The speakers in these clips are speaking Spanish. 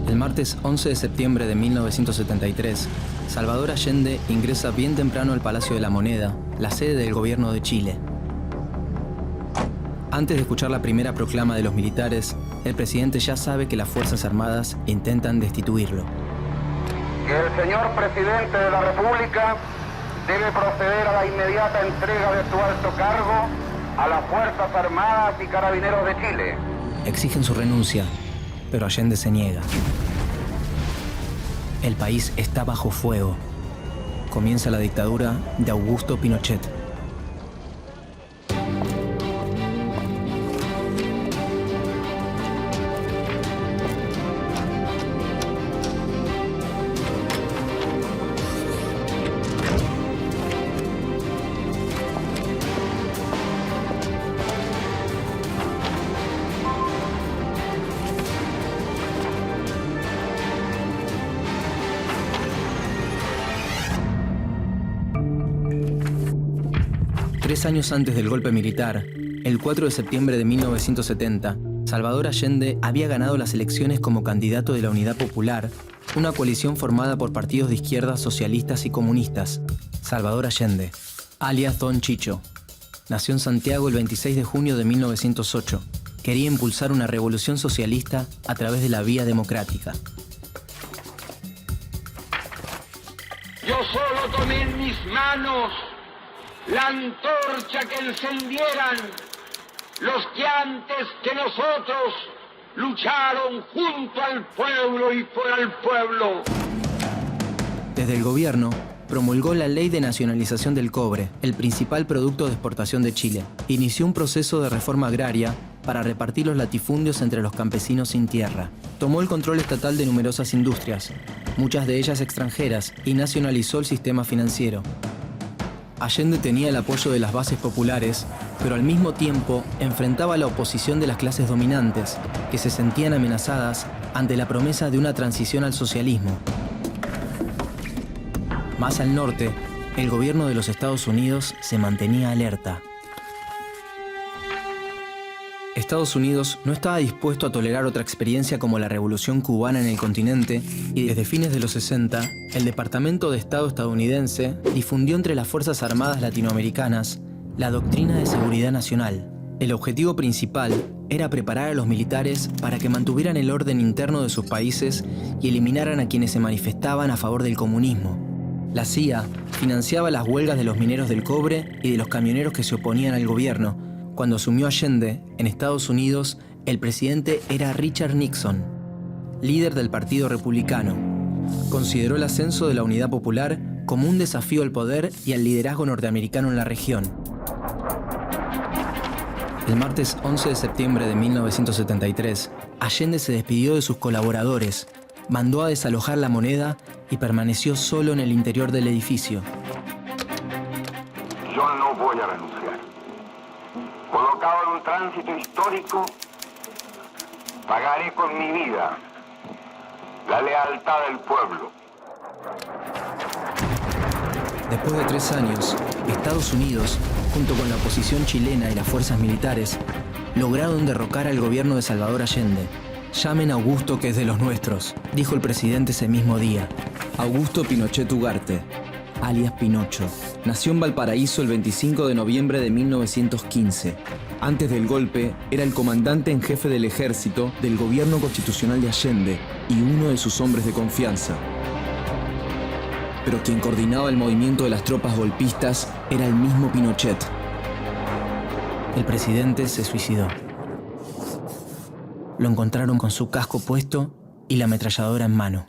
El martes 11 de septiembre de 1973, Salvador Allende ingresa bien temprano al Palacio de la Moneda, la sede del gobierno de Chile. Antes de escuchar la primera proclama de los militares, el presidente ya sabe que las Fuerzas Armadas intentan destituirlo. Que el señor presidente de la República debe proceder a la inmediata entrega de su alto cargo a las Fuerzas Armadas y Carabineros de Chile. Exigen su renuncia, pero Allende se niega. El país está bajo fuego. Comienza la dictadura de Augusto Pinochet. Tres años antes del golpe militar, el 4 de septiembre de 1970, Salvador Allende había ganado las elecciones como candidato de la Unidad Popular, una coalición formada por partidos de izquierda socialistas y comunistas. Salvador Allende, alias Don Chicho, nació en Santiago el 26 de junio de 1908. Quería impulsar una revolución socialista a través de la vía democrática. Yo solo tomé en mis manos la antorcha que encendieran los que antes que nosotros lucharon junto al pueblo y por el pueblo. Desde el gobierno, promulgó la Ley de Nacionalización del Cobre, el principal producto de exportación de Chile. Inició un proceso de reforma agraria para repartir los latifundios entre los campesinos sin tierra. Tomó el control estatal de numerosas industrias, muchas de ellas extranjeras, y nacionalizó el sistema financiero. Allende tenía el apoyo de las bases populares, pero al mismo tiempo enfrentaba la oposición de las clases dominantes, que se sentían amenazadas ante la promesa de una transición al socialismo. Más al norte, el gobierno de los Estados Unidos se mantenía alerta. Estados Unidos no estaba dispuesto a tolerar otra experiencia como la Revolución Cubana en el continente, y desde fines de los 60, el Departamento de Estado estadounidense difundió entre las Fuerzas Armadas latinoamericanas la doctrina de seguridad nacional. El objetivo principal era preparar a los militares para que mantuvieran el orden interno de sus países y eliminaran a quienes se manifestaban a favor del comunismo. La CIA financiaba las huelgas de los mineros del cobre y de los camioneros que se oponían al gobierno. Cuando asumió Allende, en Estados Unidos, el presidente era Richard Nixon, líder del Partido Republicano. Consideró el ascenso de la Unidad Popular como un desafío al poder y al liderazgo norteamericano en la región. El martes 11 de septiembre de 1973, Allende se despidió de sus colaboradores, mandó a desalojar la Moneda y permaneció solo en el interior del edificio. Yo no voy a renunciar. Colocado en un tránsito histórico, pagaré con mi vida la lealtad del pueblo. Después de 3 años, Estados Unidos, junto con la oposición chilena y las fuerzas militares, lograron derrocar al gobierno de Salvador Allende. «Llamen a Augusto, que es de los nuestros», dijo el presidente ese mismo día. Augusto Pinochet Ugarte, alias Pinocho, nació en Valparaíso el 25 de noviembre de 1915. Antes del golpe, era el comandante en jefe del ejército del gobierno constitucional de Allende y uno de sus hombres de confianza. Pero quien coordinaba el movimiento de las tropas golpistas era el mismo Pinochet. El presidente se suicidó. Lo encontraron con su casco puesto y la ametralladora en mano.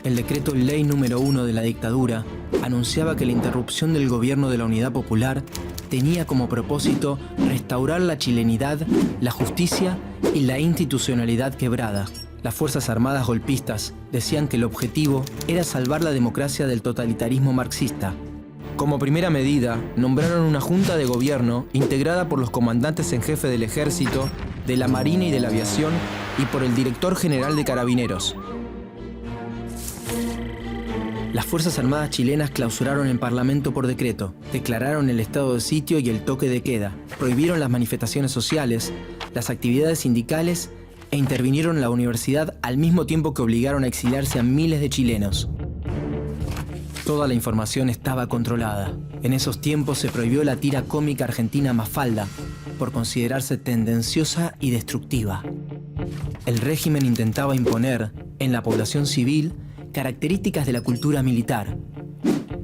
El decreto Ley número 1 de la dictadura anunciaba que la interrupción del gobierno de la Unidad Popular tenía como propósito restaurar la chilenidad, la justicia y la institucionalidad quebrada. Las Fuerzas Armadas golpistas decían que el objetivo era salvar la democracia del totalitarismo marxista. Como primera medida, nombraron una junta de gobierno integrada por los comandantes en jefe del ejército, de la marina y de la aviación y por el director general de carabineros. Las Fuerzas Armadas chilenas clausuraron el Parlamento por decreto, declararon el estado de sitio y el toque de queda, prohibieron las manifestaciones sociales, las actividades sindicales e intervinieron en la universidad al mismo tiempo que obligaron a exiliarse a miles de chilenos. Toda la información estaba controlada. En esos tiempos se prohibió la tira cómica argentina Mafalda por considerarse tendenciosa y destructiva. El régimen intentaba imponer en la población civil características de la cultura militar,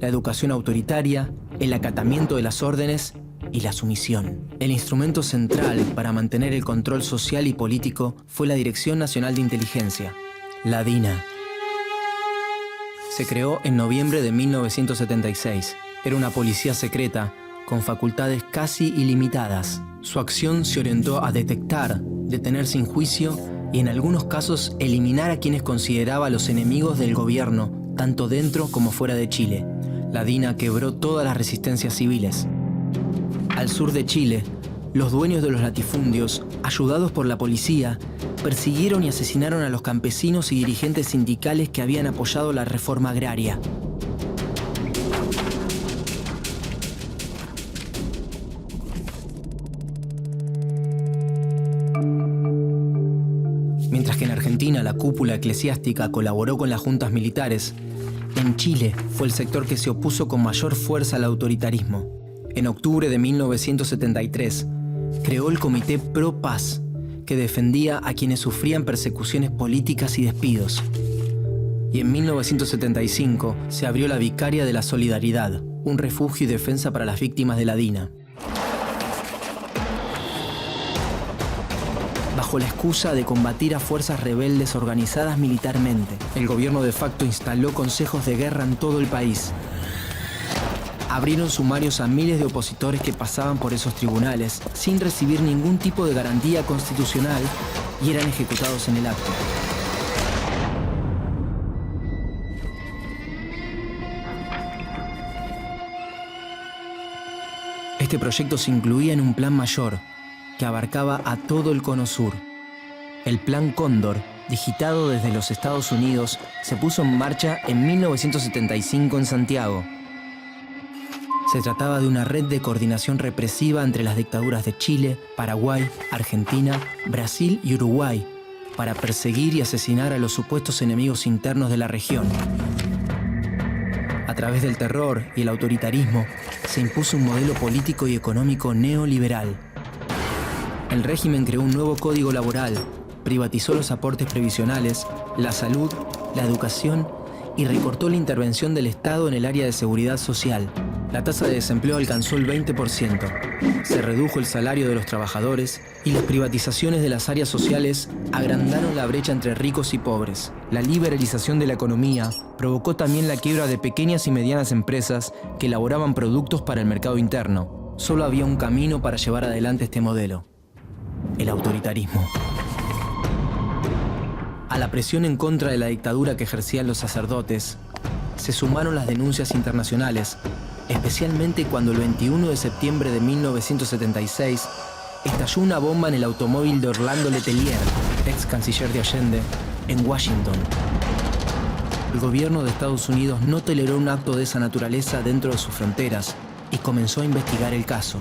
la educación autoritaria, el acatamiento de las órdenes y la sumisión. El instrumento central para mantener el control social y político fue la Dirección Nacional de Inteligencia, la DINA. Se creó en noviembre de 1976. Era una policía secreta con facultades casi ilimitadas. Su acción se orientó a detectar, detener sin juicio y en algunos casos eliminar a quienes consideraba los enemigos del gobierno, tanto dentro como fuera de Chile. La DINA quebró todas las resistencias civiles. Al sur de Chile, los dueños de los latifundios, ayudados por la policía, persiguieron y asesinaron a los campesinos y dirigentes sindicales que habían apoyado la reforma agraria. Mientras que en Argentina la cúpula eclesiástica colaboró con las juntas militares, en Chile fue el sector que se opuso con mayor fuerza al autoritarismo. En octubre de 1973, creó el Comité Pro Paz, que defendía a quienes sufrían persecuciones políticas y despidos. Y en 1975 se abrió la Vicaria de la Solidaridad, un refugio y defensa para las víctimas de la DINA. Bajo la excusa de combatir a fuerzas rebeldes organizadas militarmente, el gobierno de facto instaló consejos de guerra en todo el país. Abrieron sumarios a miles de opositores que pasaban por esos tribunales sin recibir ningún tipo de garantía constitucional y eran ejecutados en el acto. Este proyecto se incluía en un plan mayor que abarcaba a todo el Cono Sur. El Plan Cóndor, digitado desde los Estados Unidos, se puso en marcha en 1975 en Santiago. Se trataba de una red de coordinación represiva entre las dictaduras de Chile, Paraguay, Argentina, Brasil y Uruguay, para perseguir y asesinar a los supuestos enemigos internos de la región. A través del terror y el autoritarismo, se impuso un modelo político y económico neoliberal. El régimen creó un nuevo código laboral, privatizó los aportes previsionales, la salud, la educación y recortó la intervención del Estado en el área de seguridad social. La tasa de desempleo alcanzó el 20%, se redujo el salario de los trabajadores y las privatizaciones de las áreas sociales agrandaron la brecha entre ricos y pobres. La liberalización de la economía provocó también la quiebra de pequeñas y medianas empresas que elaboraban productos para el mercado interno. Solo había un camino para llevar adelante este modelo: el autoritarismo. A la presión en contra de la dictadura que ejercían los sacerdotes, se sumaron las denuncias internacionales, especialmente cuando el 21 de septiembre de 1976 estalló una bomba en el automóvil de Orlando Letelier, ex canciller de Allende, en Washington. El gobierno de Estados Unidos no toleró un acto de esa naturaleza dentro de sus fronteras y comenzó a investigar el caso.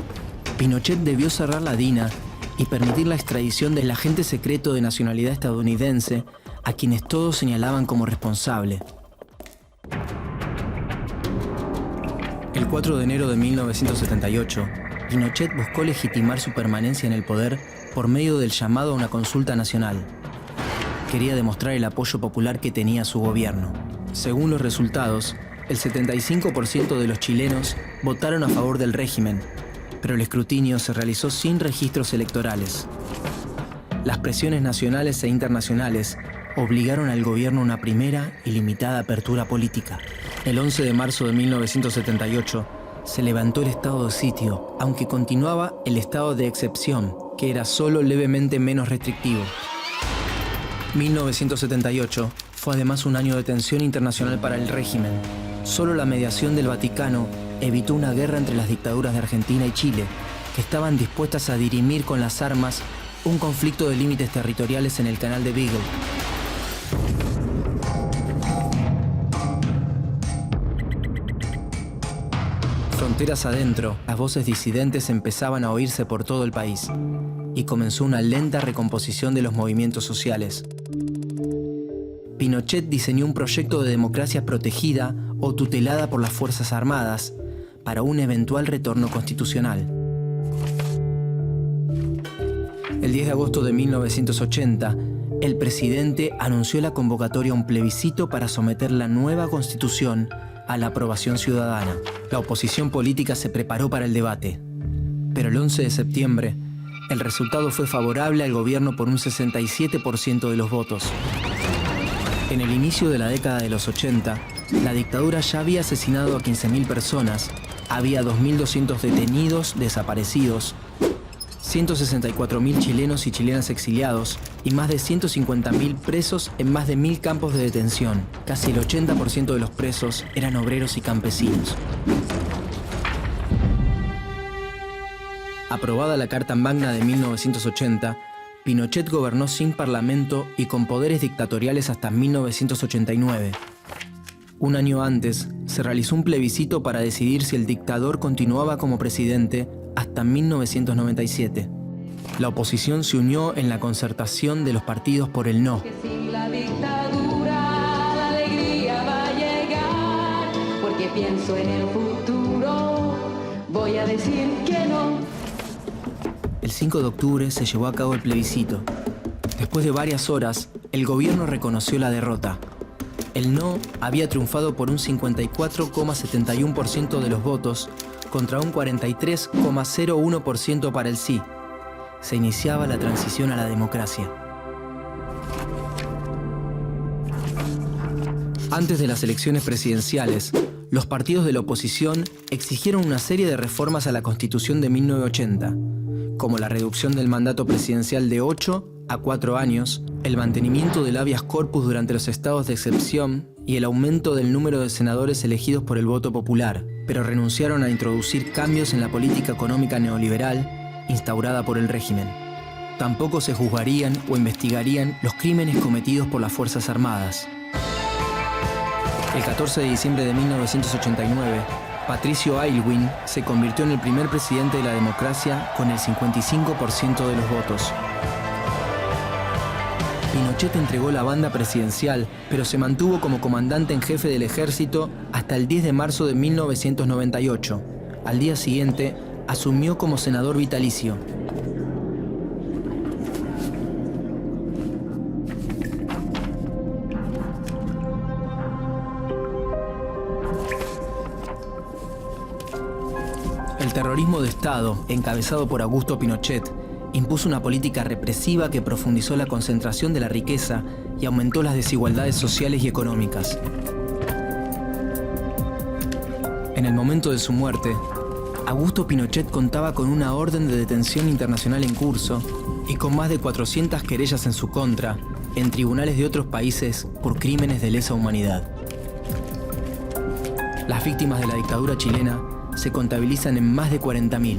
Pinochet debió cerrar la DINA y permitir la extradición del agente secreto de nacionalidad estadounidense a quienes todos señalaban como responsable. El 4 de enero de 1978, Pinochet buscó legitimar su permanencia en el poder por medio del llamado a una consulta nacional. Quería demostrar el apoyo popular que tenía su gobierno. Según los resultados, el 75% de los chilenos votaron a favor del régimen, pero el escrutinio se realizó sin registros electorales. Las presiones nacionales e internacionales obligaron al gobierno a una primera y limitada apertura política. El 11 de marzo de 1978 se levantó el estado de sitio, aunque continuaba el estado de excepción, que era solo levemente menos restrictivo. 1978 fue además un año de tensión internacional para el régimen. Solo la mediación del Vaticano evitó una guerra entre las dictaduras de Argentina y Chile, que estaban dispuestas a dirimir con las armas un conflicto de límites territoriales en el canal de Beagle. Fronteras adentro, las voces disidentes empezaban a oírse por todo el país. y comenzó una lenta recomposición de los movimientos sociales. Pinochet diseñó un proyecto de democracia protegida o tutelada por las Fuerzas Armadas para un eventual retorno constitucional. El 10 de agosto de 1980, el presidente anunció la convocatoria a un plebiscito para someter la nueva constitución a la aprobación ciudadana. La oposición política se preparó para el debate, pero el 11 de septiembre, el resultado fue favorable al gobierno por un 67% de los votos. En el inicio de la década de los 80, la dictadura ya había asesinado a 15.000 personas, había 2.200 detenidos, desaparecidos, 164.000 chilenos y chilenas exiliados y más de 150.000 presos en más de 1.000 campos de detención. Casi el 80% de los presos eran obreros y campesinos. Aprobada la Carta Magna de 1980, Pinochet gobernó sin parlamento y con poderes dictatoriales hasta 1989. Un año antes, se realizó un plebiscito para decidir si el dictador continuaba como presidente hasta 1997. La oposición se unió en la concertación de los partidos por el no. Sin la dictadura, la alegría va a llegar, porque pienso en el futuro, voy a decir que no. El 5 de octubre se llevó a cabo el plebiscito. Después de varias horas, el gobierno reconoció la derrota. El no había triunfado por un 54,71% de los votos contra un 43,01% para el sí. Se iniciaba la transición a la democracia. Antes de las elecciones presidenciales, los partidos de la oposición exigieron una serie de reformas a la Constitución de 1980, como la reducción del mandato presidencial de 8 a 4 años, el mantenimiento del habeas corpus durante los estados de excepción y el aumento del número de senadores elegidos por el voto popular, pero renunciaron a introducir cambios en la política económica neoliberal instaurada por el régimen. Tampoco se juzgarían o investigarían los crímenes cometidos por las Fuerzas Armadas. El 14 de diciembre de 1989, Patricio Aylwin se convirtió en el primer presidente de la democracia con el 55% de los votos. Pinochet entregó la banda presidencial, pero se mantuvo como comandante en jefe del ejército hasta el 10 de marzo de 1998. Al día siguiente, asumió como senador vitalicio. El terrorismo de Estado, encabezado por Augusto Pinochet, impuso una política represiva que profundizó la concentración de la riqueza y aumentó las desigualdades sociales y económicas. En el momento de su muerte, Augusto Pinochet contaba con una orden de detención internacional en curso y con más de 400 querellas en su contra en tribunales de otros países por crímenes de lesa humanidad. Las víctimas de la dictadura chilena se contabilizan en más de 40.000.